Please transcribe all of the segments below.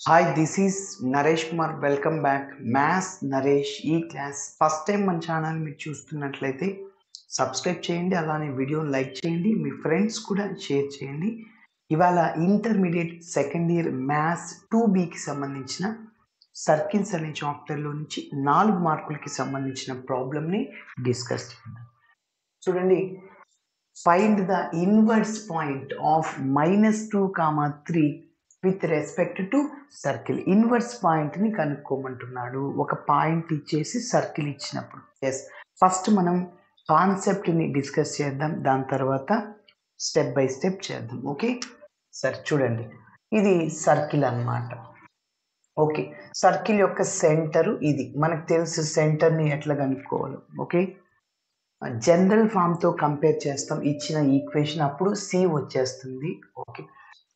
Hi, this is Naresh Kumar. Welcome back. Maths Naresh ఈ class first time మన channel మీరు చూస్తున్నట్లయితే subscribe చేయండి, అలానే వీడియోని లైక్ చేయండి, మీ ఫ్రెండ్స్ కూడా షేర్ చేయండి. ఇవాళ ఇంటర్మీడియట్ సెకండ్ ఇయర్ మ్యాథ్స్ 2Bకి సంబంధించిన సర్కిల్స్ అనే చాప్టర్లో నుంచి 4 మార్కులకి సంబంధించిన ప్రాబ్లమ్ని డిస్కస్ చేద్దాం. చూడండి, find the inverse point of -2, 3 with respect to circle. Inverse పాయింట్ని కనుక్కోమంటున్నాడు. ఒక పాయింట్ ఇచ్చేసి సర్కిల్ ఇచ్చినప్పుడు. ఎస్, ఫస్ట్ మనం కాన్సెప్ట్ని డిస్కస్ చేద్దాం, దాని తర్వాత స్టెప్ బై స్టెప్ చేద్దాం. ఓకే, సరే చూడండి, ఇది సర్కిల్ అన్నమాట. ఓకే, సర్కిల్ యొక్క సెంటరు ఇది. మనకు తెలుసు సెంటర్ని ఎట్లా కనుక్కోవాలి. ఓకే, జనరల్ ఫామ్తో కంపేర్ చేస్తాం ఇచ్చిన ఈక్వేషన్, అప్పుడు సి వచ్చేస్తుంది. ఓకే,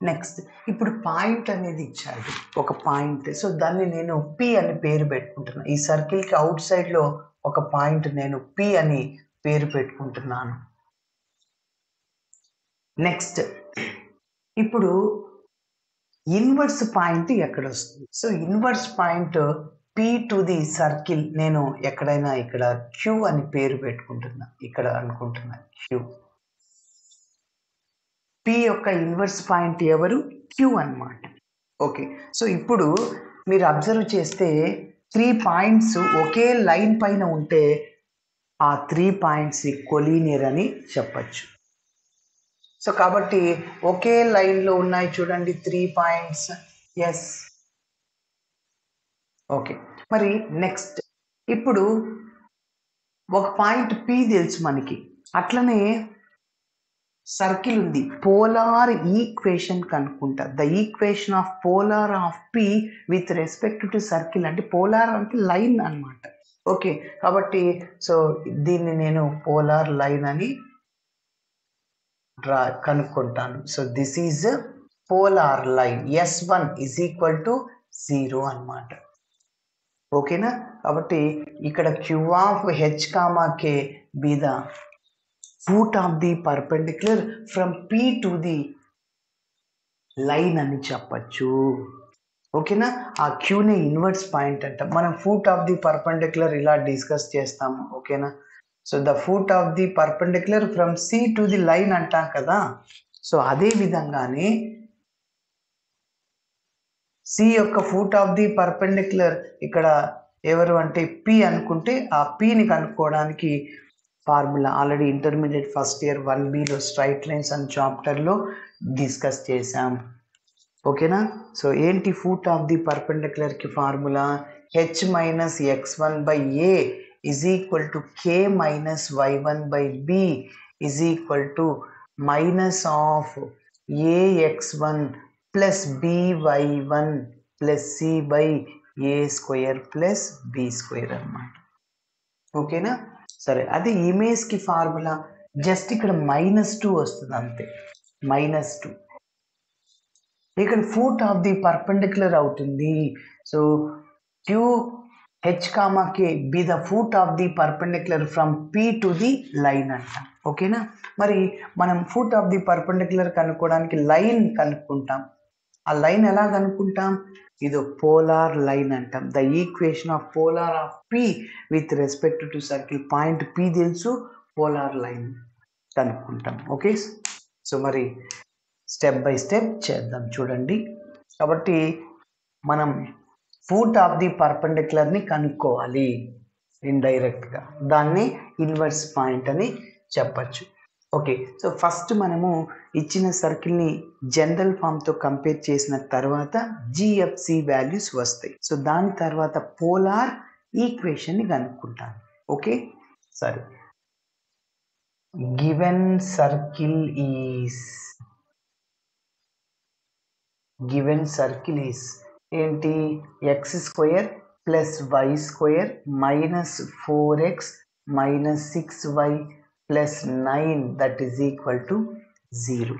నెక్స్ట్ ఇప్పుడు పాయింట్ అనేది ఇచ్చాడు, ఒక పాయింట్. సో దాన్ని నేను పి అని పేరు పెట్టుకుంటున్నాను. ఈ సర్కిల్కి అవుట్ సైడ్లో ఒక పాయింట్ నేను పి అని పేరు పెట్టుకుంటున్నాను. నెక్స్ట్ ఇప్పుడు ఇన్వర్స్ పాయింట్ ఎక్కడ వస్తుంది? So inverse point P to the circle నేను ఎక్కడైనా ఇక్కడ క్యూ అని పేరు పెట్టుకుంటున్నా, ఇక్కడ అనుకుంటున్నా క్యూ. పి యొక్క ఇన్వర్స్ పాయింట్ ఎవరు? క్యూ అన్నమాట. ఓకే, సో ఇప్పుడు మీరు అబ్జర్వ్ చేస్తే 3 పాయింట్స్ ఒకే లైన్ పైన ఉంటే ఆ 3 పాయింట్స్ కొలీనియర్ అని చెప్పచ్చు. సో కాబట్టి ఒకే లైన్లో ఉన్నాయి చూడండి 3 పాయింట్స్. Yes, okay. మరి నెక్స్ట్ ఇప్పుడు ఒక పాయింట్ పి తెలుసు మనకి, అట్లనే సర్కిల్ ఉంది. పోలార్ ఈక్వేషన్ కనుక్కుంటా. The equation of polar of P with respect to circle అంటే పోలార్ అంటే లైన్ అన్నమాట. ఓకే, కాబట్టి సో దీన్ని నేను పోలార్ లైన్ అని కనుక్కుంటాను. So this is polar line. S1 is equal to 0 అన్నమాట. ఓకేనా? కాబట్టి ఇక్కడ Q of H, K be the foot of the perpendicular from P to the line అని చెప్పచ్చు. ఓకేనా? ఆ క్యూనే ఇన్వర్స్ పాయింట్ అంట. మనం ఫూట్ ఆఫ్ ది పర్పెండిక్యులర్ ఇలా డిస్కస్ చేస్తాము. ఓకేనా? So the foot of the perpendicular from C to the line అంటాం కదా. సో అదే విధంగానే సి యొక్క ఫూట్ ఆఫ్ ది పర్పెండిక్యులర్ ఇక్కడ ఎవరు అంటే పి అనుకుంటే, ఆ పిని కనుక్కోవడానికి formula already intermediate first year 1Bలో స్ట్రైట్ లైన్స్ అని చాప్టర్లో డిస్కస్ చేసాం. ఓకేనా? సో ఏంటి ఫూట్ ఆఫ్ ది పర్పెండిక్యులర్కి formula? H minus x1 by a is equal to K minus y1 by b is equal to minus of AX1 plus BY1 plus C by a square plus b square అన్నమాట. ఓకేనా? సరే, అది ఇమేజ్కి formula just ఇక్కడ -2 వస్తుంది అంతే. -2 ఇక్కడ foot of the perpendicular అవుతుంది. So QH, K be the foot of the perpendicular from P to the line అంట. ఓకేనా? మరి మనం ఫూట్ ఆఫ్ ది పర్పెండిక్యులర్ కనుక్కోవడానికి లైన్ కనుక్కుంటాం. ఆ లైన్ ఎలా కనుక్కుంటాం? ఇది పోలార్ లైన్ అంటాం. The equation of polar of P with respect to circle. Point P తెలుసు, పోలార్ లైన్ కనుక్కుంటాం. ఓకే, సో మరి స్టెప్ బై స్టెప్ చేద్దాం చూడండి. కాబట్టి మనం ఫూట్ ఆఫ్ ది పర్పెండిక్యులర్ని కనుక్కోవాలి ఇండైరెక్ట్గా. దాన్ని ఇన్వర్స్ పాయింట్ అని చెప్పచ్చు. ఓకే, సో ఫస్ట్ మనము ఇచ్చిన సర్కిల్ని జనరల్ ఫామ్తో కంపేర్ చేసిన తర్వాత GFC వాల్యూస్ వస్తాయి. సో దాని తర్వాత పోలార్ ఈక్వేషన్ని కనుక్కుంటాను. ఓకే, సరే. గివెన్ సర్కిల్ ఈస్ ఏంటి? x² plus y² minus 4x minus 6y plus 9 that is equal to 0.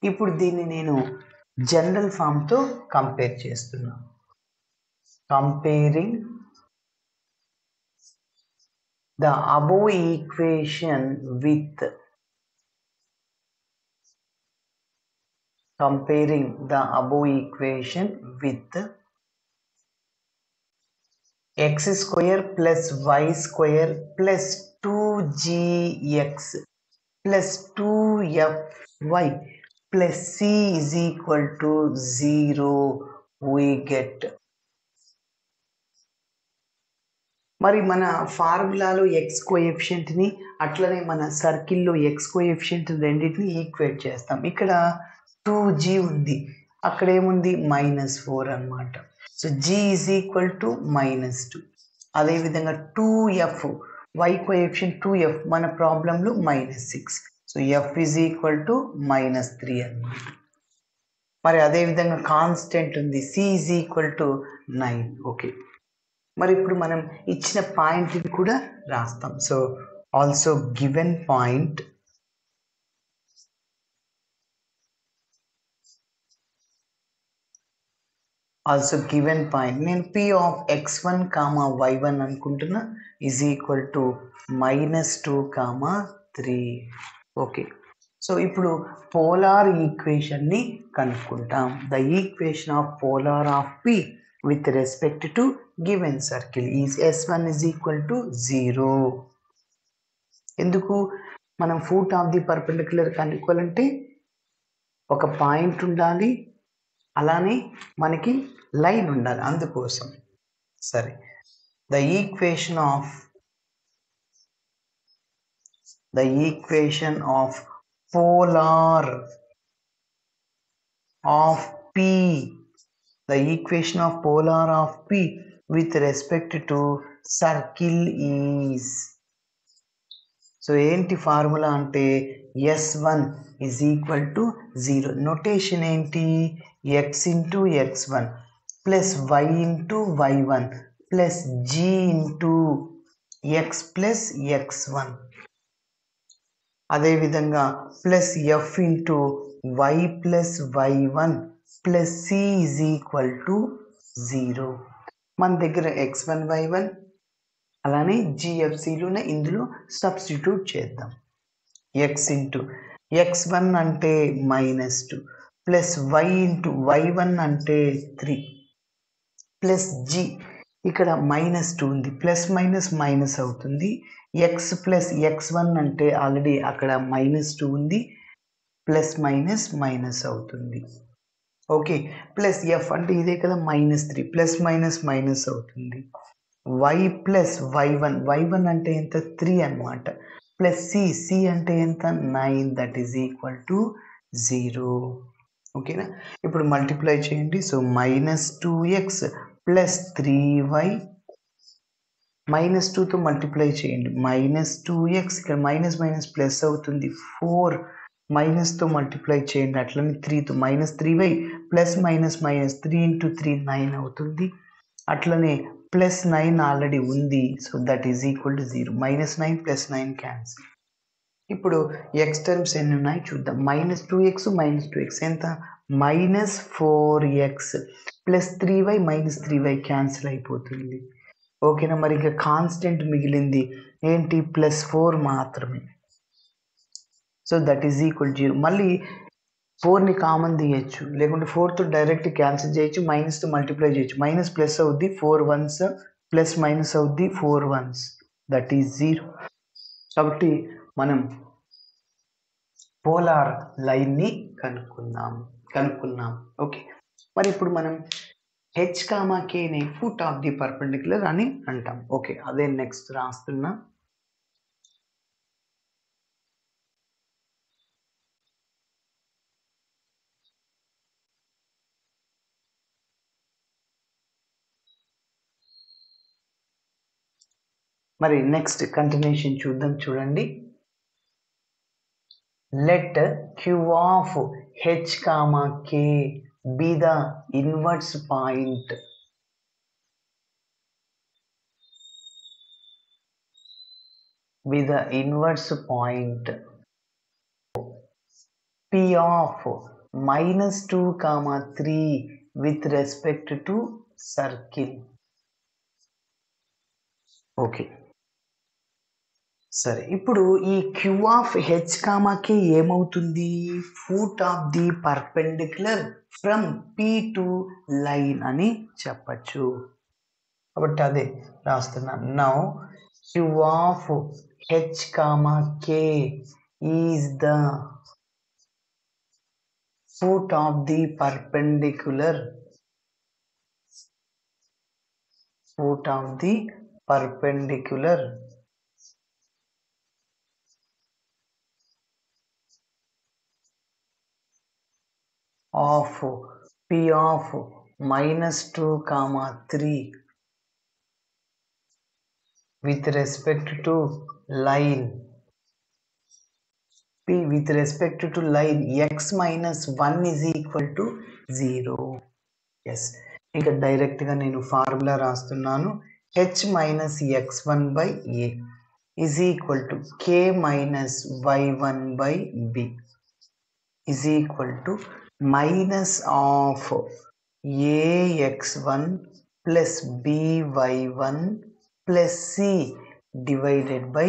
ఇప్పుడు దీన్ని నేను జనరల్ ఫామ్తో కంపేర్ చేస్తున్నాను. Comparing the above equation with x square plus y square plus 2gx plus 2fy plus c is equal to 0 we get. మరి మన ఫార్ములాలో X కోఎఫిషియంట్ని అట్లనే మన సర్కిల్లో X coefficient రెండింటిని ఈక్వేట్ చేస్తాం. ఇక్కడ 2g ఉంది, అక్కడ ఏముంది -4 అన్నమాట. So g is equal to -2. అదేవిధంగా 2f y కోఎఫిషియంట్ 2f మన ప్రాబ్లంలో -6. So f is equal to -3 అన్నమాట. మరి అదేవిధంగా కాన్స్టెంట్ ఉంది c is equal to 9. Okay, మరి ఇప్పుడు మనం ఇచ్చిన పాయింట్ని కూడా రాస్తాం. సో ఆల్సో గివెన్ పాయింట్ నేను p ఆఫ్ x1, y1 అనుకుంటున్నా is equal to -2, 3. Okay, so ఇప్పుడు పోలార్ ఈక్వేషన్ని కనుక్కుంటాం. The equation of polar of p with respect to given circle is s1 is equal to 0. ఎందుకు మనం ఫూట్ ఆఫ్ ది పర్పెండిక్యులర్ కనుక్కోవాలంటే ఒక point ఉండాలి, అలానే మనకి లైన్ ఉండాలి, అందుకోసం. సరే, the equation of polar of p, the equation of polar of p with respect to circle is, so ఏంటి ఫార్ములా అంటే s1 is equal to 0. Notation ఏంటి, x into x1 plus y into y1 plus g into x plus x1, అదేవిధంగా plus f into y plus y1 plus c is equal to 0. మన దగ్గర x1 y1 అలానే GFCలున్న, ఇందులో substitute చేద్దాం. x into x1 అంటే -2 plus y into y1 అంటే 3 plus g, ఇక్కడ -2 ఉంది, ప్లస్ మైనస్ మైనస్ అవుతుంది. x ప్లస్ x1 అంటే ఆల్రెడీ అక్కడ -2 ఉంది, ప్లస్ మైనస్ మైనస్ అవుతుంది. ఓకే, ప్లస్ ఎఫ్ అంటే ఇదే కదా -3, ప్లస్ మైనస్ మైనస్ అవుతుంది. y ప్లస్ y1 అంటే ఎంత 3 అన్నమాట, ప్లస్ సి అంటే ఎంత 9, దట్ ఈజ్ ఈక్వల్ టు 0. ఓకేనా, ఇప్పుడు మల్టిప్లై చేయండి. సో -2x ప్లస్ 3y, -2తో మల్టిప్లై చేయండి, -2x, ఇక్కడ మైనస్ మైనస్ ప్లస్ అవుతుంది, 4 మైనస్తో మల్టిప్లై చేయండి, అట్లనే 3తో -3y plus minus minus 3 into 3 9 అవుతుంది, అట్లనే ప్లస్ 9 ఆల్రెడీ ఉంది. So that is equal to 0. -9 plus 9 cancel. ఇప్పుడు ఎక్స్ టర్మ్స్ ఎన్ని ఉన్నాయి చూద్దాం. -2x ఎంత, -4x plus 3y -3y cancel అయిపోతుంది. ఓకేనా, మరి ఇంకా కాన్స్టెంట్ మిగిలింది ఏంటి, +4 మాత్రమే. So that is equal 0. మళ్ళీ 4ని కామన్ తీయచ్చు, లేకుంటే 4తో డైరెక్ట్ క్యాన్సిల్ చేయొచ్చు, మైనస్తో మల్టిప్లై చేయొచ్చు. మైనస్ ప్లస్ అవుద్ది, 4 1s ప్లస్ మైనస్ అవుద్ది, 4 1s, దట్ ఈజ్ 0. కాబట్టి మనం పోలార్ లైన్ని కనుక్కున్నాం. ఓకే, మరి ఇప్పుడు మనం h, kని ఫుట్ ఆఫ్ ది పర్పెండిక్యులర్ అని అంటాం. ఓకే, అదే నెక్స్ట్ రాస్తున్నా. మరి నెక్స్ట్ కంటిన్యూషన్ చూద్దాం, చూడండి. Let q of h, k be the inverse point p of -2, 3 with respect to circle. Okay, సరే, ఇప్పుడు ఈ q ఆఫ్ h, k ఏమవుతుంది, foot of the perpendicular from p to line అని చెప్పచ్చు. కాబట్టి అదే రాస్తున్నాను. Now q of h comma k is the foot of the perpendicular of p of -2, 3 with respect to line p with respect to line x minus 1 is equal to 0. yes, ఇంకా direct గా నేను formula రాస్తున్నాను. h minus x1 by a is equal to k minus y1 by b is equal to minus of ax1 plus by1 plus c divided by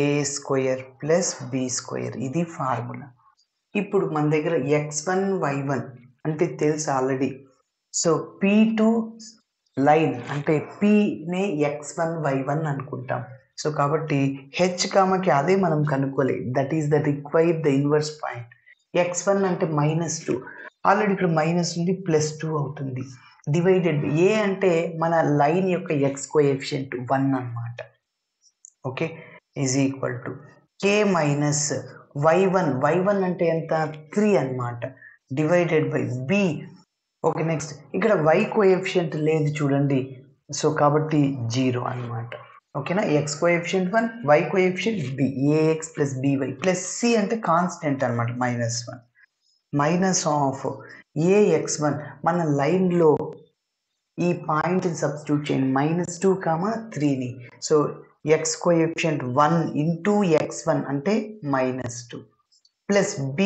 a square plus b square. ఇది formula. ఇప్పుడు మన దగ్గర x1 y1 అంటే తెలుసు already. So p2 line అంటే p నే x1 y1 అనుకుంటాం. So కాబట్టి h కామకి అదే మనం కనుక్కోవాలి. That is the required the inverse point. x1 అంటే -2, ఆల్రెడీ ఇక్కడ మైనస్ ఉంది, +2 అవుతుంది. డివైడెడ్ ఏ అంటే మన లైన్ యొక్క ఎక్స్ కోఎఫిషియంట్ 1 అన్నమాట. Okay, is equal to k minus y1 అంటే ఎంత 3 అన్నమాట, divided by b. Okay, next ఇక్కడ y కోఎఫిషియంట్ లేదు చూడండి, సో కాబట్టి 0 అన్నమాట. ఓకేనా, X coefficient 1, y coefficient b, ax plus by plus c అంటే కాన్స్టెంట్ అన్నమాట -1. మైనస్ ఆఫ్ ax1 మన లైన్లో ఈ పాయింట్ని సబ్స్టిట్యూట్ చేయండి, -2, 3ని. So x coefficient 1 into x1 అంటే -2 ప్లస్ b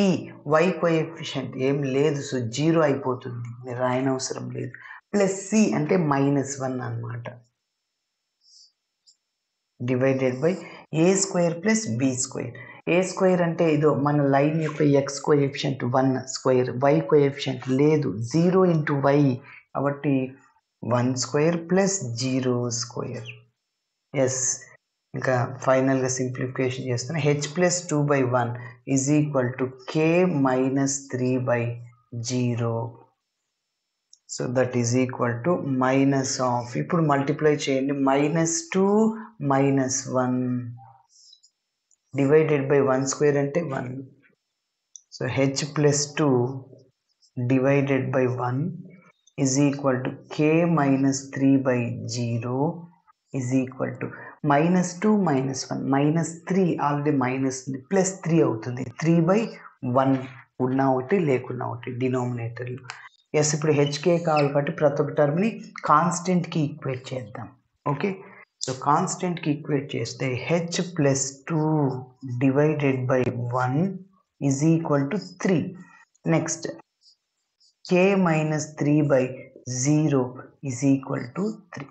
y కోఎఫిషియంట్ ఏం లేదు, సో 0 అయిపోతుంది, మీరు రాయనవసరం లేదు. ప్లస్ c అంటే -1 అన్నమాట, divided by a square plus b square. a square అంటే ఇదో మన లైన్ యొక్క X coefficient 1 square, y coefficient లేదు 0 ఇంటూ y, కాబట్టి 1 స్క్వేర్ ప్లస్ 0 స్క్వేర్. ఎస్, ఇంకా ఫైనల్గా సింప్లిఫికేషన్ చేస్తాను. h plus 2/1 is equal to k minus 3/0. So that is equal to minus of, ఇప్పుడు మల్టిప్లై చేయండి, -2 - 1 డివైడెడ్ బై 1 స్క్వేర్ అంటే 1. So h plus 2 divided by 1 is equal to k minus 3/0 is equal to -2 - 1 -3, already minus plus 3 అవుతుంది, 3/1 ఉన్న ఒకటి లేకున్నా ఒకటి డినామినేటర్లు. Yes, ఇప్పుడు HK కావాలి కాబట్టి ప్రతి ఒక్క టర్మ్ని కాన్స్టెంట్కి ఈక్వేట్ చేద్దాం. ఓకే, సో కాన్స్టెంట్కి ఈక్వేట్ చేస్తే h plus 2 divided by 1 is equal to 3. Next k minus 3/0 is equal to 3.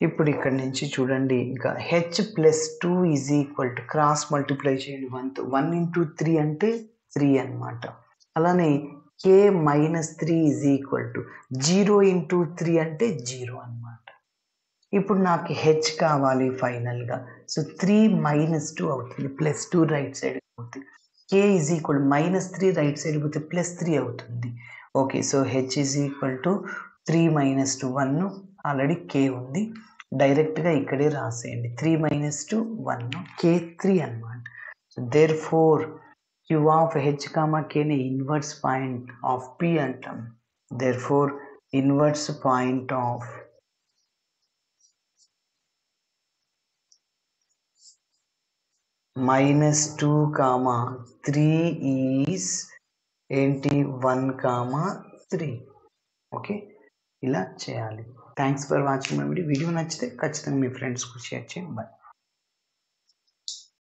ఇప్పుడు ఇక్కడ నుంచి చూడండి, ఇంకా h plus 2 is equal to cross multiply చేయండి 1తో, 1 ఇంటూ 3 అంటే 3 అన్నమాట. అలానే k minus 3 is equal to 0 into 3 అంటే 0 అన్నమాట. ఇప్పుడు నాకు h కావాలి ఫైనల్గా, సో 3 - 2 అవుతుంది, +2 రైట్ సైడ్ అవుతుంది. k is equal -3 right side పోతే +3 అవుతుంది. Okay, so h is equal to 3 - 2 1, already k ఉంది, డైరెక్ట్గా ఇక్కడే రాసేయండి. 3 - 2 1, k 3 అన్నమాట. So therefore q of h, k ని ఇన్వర్స్ పాయింట్ ఆఫ్ p అంటాం. Therefore inverse point of -2, 3 is ఏంటి 1, 3. Okay, ఇలా చేయాలి. Thanks for watching my video. Video నచ్చితే ఖచ్చితంగా మీ ఫ్రెండ్స్కి షేర్ చేయండి. బాయ్.